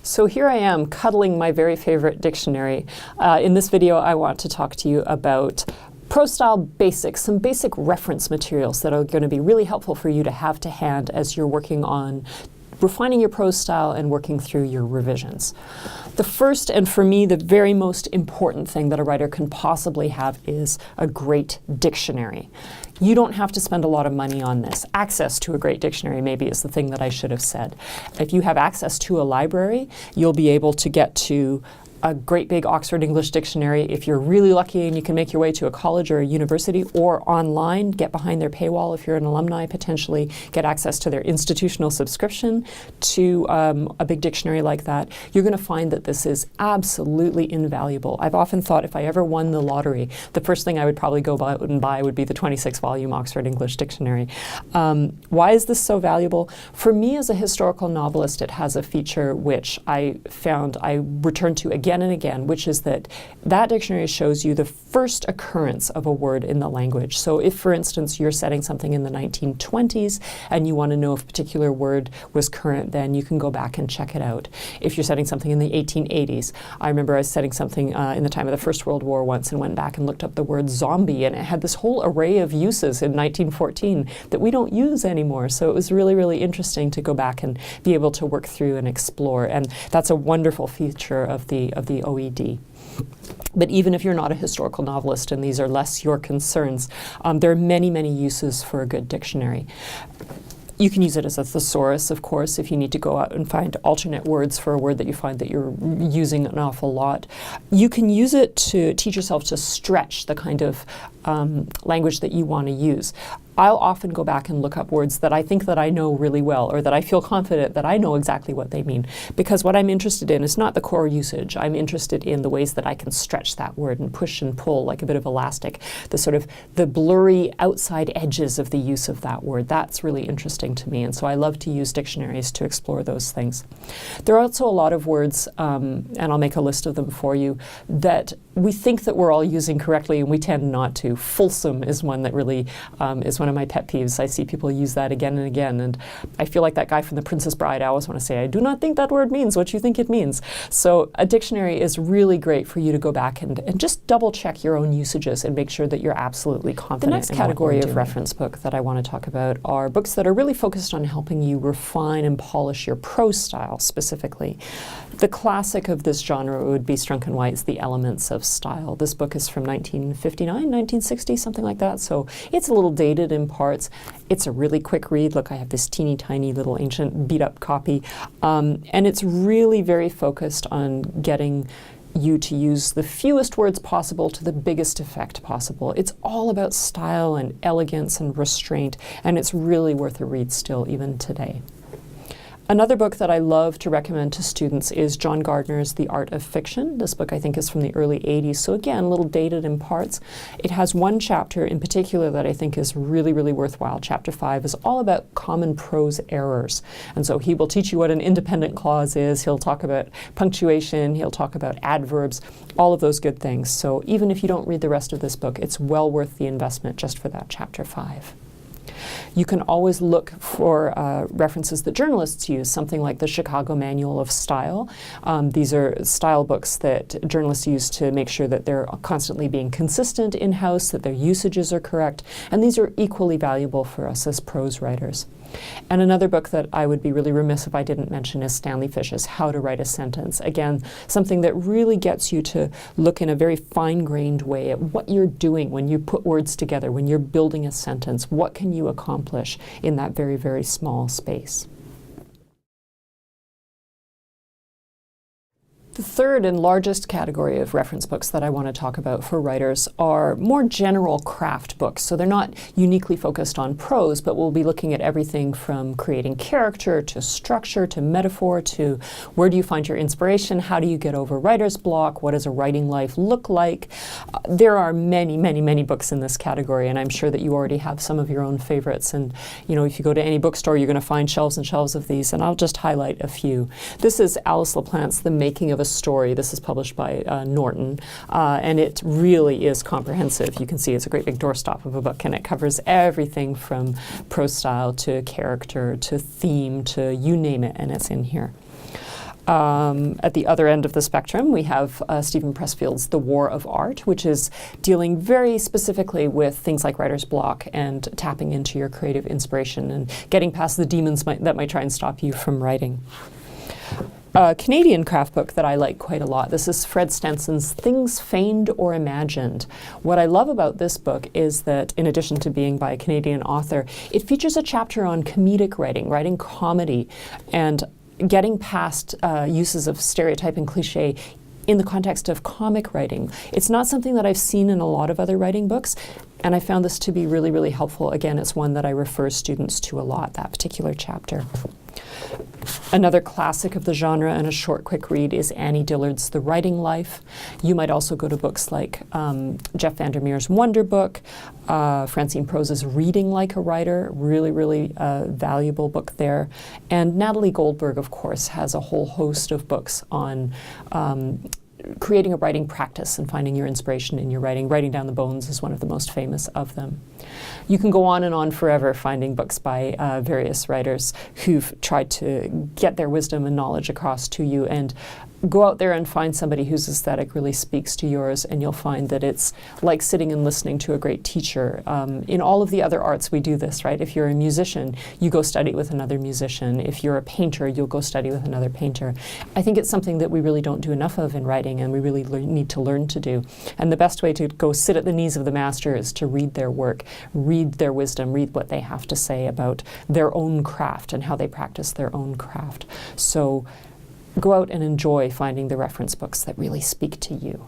So here I am cuddling my very favorite dictionary. In this video I want to talk to you about prose style basics, some basic reference materials that are going to be really helpful for you to have to hand as you're working on refining your prose style and working through your revisions. The first, and for me the very most important thing that a writer can possibly have, is a great dictionary. You don't have to spend a lot of money on this. Access to a great dictionary maybe is the thing that I should have said. If you have access to a library, you'll be able to get to a great big Oxford English dictionary. If you're really lucky and you can make your way to a college or a university, or online, get behind their paywall if you're an alumni, potentially get access to their institutional subscription to a big dictionary like that, you're going to find that this is absolutely invaluable. I've often thought if I ever won the lottery, the first thing I would probably go out and buy would be the 26-volume Oxford English Dictionary. Why is this so valuable? For me as a historical novelist, it has a feature which I found I return to again and again, which is that dictionary shows you the first occurrence of a word in the language. So if, for instance, you're setting something in the 1920s and you want to know if a particular word was current, then you can go back and check it out. If you're setting something in the 1880s, I remember I was setting something in the time of the First World War once and went back and looked up the word zombie, and it had this whole array of uses in 1914 that we don't use anymore. So it was really, really interesting to go back and be able to work through and explore, and that's a wonderful feature of the OED. But even if you're not a historical novelist and these are less your concerns, there are many, many uses for a good dictionary. You can use it as a thesaurus, of course, if you need to go out and find alternate words for a word that you find that you're using an awful lot. You can use it to teach yourself to stretch the kind of language that you want to use. I'll often go back and look up words that I think that I know really well, or that I feel confident that I know exactly what they mean. Because what I'm interested in is not the core usage. I'm interested in the ways that I can stretch that word and push and pull like a bit of elastic. The blurry outside edges of the use of that word. That's really interesting to me. And so I love to use dictionaries to explore those things. There are also a lot of words, and I'll make a list of them for you, that we think that we're all using correctly and we tend not to. Fulsome is one that really is one of my pet peeves. I see people use that again and again, and I feel like that guy from The Princess Bride. I always want to say, I do not think that word means what you think it means. So a dictionary is really great for you to go back and just double check your own usages and make sure that you're absolutely confident. The next category of reference book that I want to talk about are books that are really focused on helping you refine and polish your prose style specifically. The classic of this genre would be Strunk and White's The Elements of Style. This book is from 1959, 1960, something like that, so it's a little dated in parts. It's a really quick read. Look, I have this teeny tiny little ancient beat up copy, and it's really very focused on getting you to use the fewest words possible to the biggest effect possible. It's all about style and elegance and restraint, and it's really worth a read still even today. Another book that I love to recommend to students is John Gardner's The Art of Fiction. This book I think is from the early 80s, so again, a little dated in parts. It has one chapter in particular that I think is really, really worthwhile. Chapter 5 is all about common prose errors. And so he will teach you what an independent clause is. He'll talk about punctuation. He'll talk about adverbs, all of those good things. So even if you don't read the rest of this book, it's well worth the investment just for that Chapter 5. You can always look for references that journalists use, something like the Chicago Manual of Style. These are style books that journalists use to make sure that they're constantly being consistent in-house, that their usages are correct, and these are equally valuable for us as prose writers. And another book that I would be really remiss if I didn't mention is Stanley Fish's How to Write a Sentence. Again, something that really gets you to look in a very fine-grained way at what you're doing when you put words together, when you're building a sentence. What can you accomplish in that very, very small space? The third and largest category of reference books that I want to talk about for writers are more general craft books. So they're not uniquely focused on prose, but we'll be looking at everything from creating character to structure to metaphor to where do you find your inspiration, how do you get over writer's block, what does a writing life look like. There are many, many, many books in this category, and I'm sure that you already have some of your own favorites. And you know, if you go to any bookstore, you're going to find shelves and shelves of these, and I'll just highlight a few. This is Alice LaPlante's The Making of a Story. This is published by Norton, and it really is comprehensive. You can see it's a great big doorstop of a book, and it covers everything from prose style to character to theme to you name it, and it's in here. At the other end of the spectrum, we have Stephen Pressfield's The War of Art, which is dealing very specifically with things like writer's block and tapping into your creative inspiration and getting past the demons that might try and stop you from writing. A Canadian craft book that I like quite a lot. This is Fred Stenson's Things Feigned or Imagined. What I love about this book is that, in addition to being by a Canadian author, it features a chapter on comedic writing, writing comedy, and getting past uses of stereotype and cliche in the context of comic writing. It's not something that I've seen in a lot of other writing books, and I found this to be really, really helpful. Again, it's one that I refer students to a lot, that particular chapter. Another classic of the genre and a short, quick read is Annie Dillard's The Writing Life. You might also go to books like Jeff Vandermeer's Wonder Book, Francine Prose's Reading Like a Writer, really, really valuable book there. And Natalie Goldberg, of course, has a whole host of books on creating a writing practice and finding your inspiration in your writing. Writing Down the Bones is one of the most famous of them. You can go on and on forever finding books by various writers who've tried to get their wisdom and knowledge across to you, and go out there and find somebody whose aesthetic really speaks to yours, and you'll find that it's like sitting and listening to a great teacher. In all of the other arts we do this, right? If you're a musician, you go study with another musician. If you're a painter, you'll go study with another painter. I think it's something that we really don't do enough of in writing, and we really need to learn to do. And the best way to go sit at the knees of the master is to read their work, read their wisdom, read what they have to say about their own craft and how they practice their own craft. So go out and enjoy finding the reference books that really speak to you.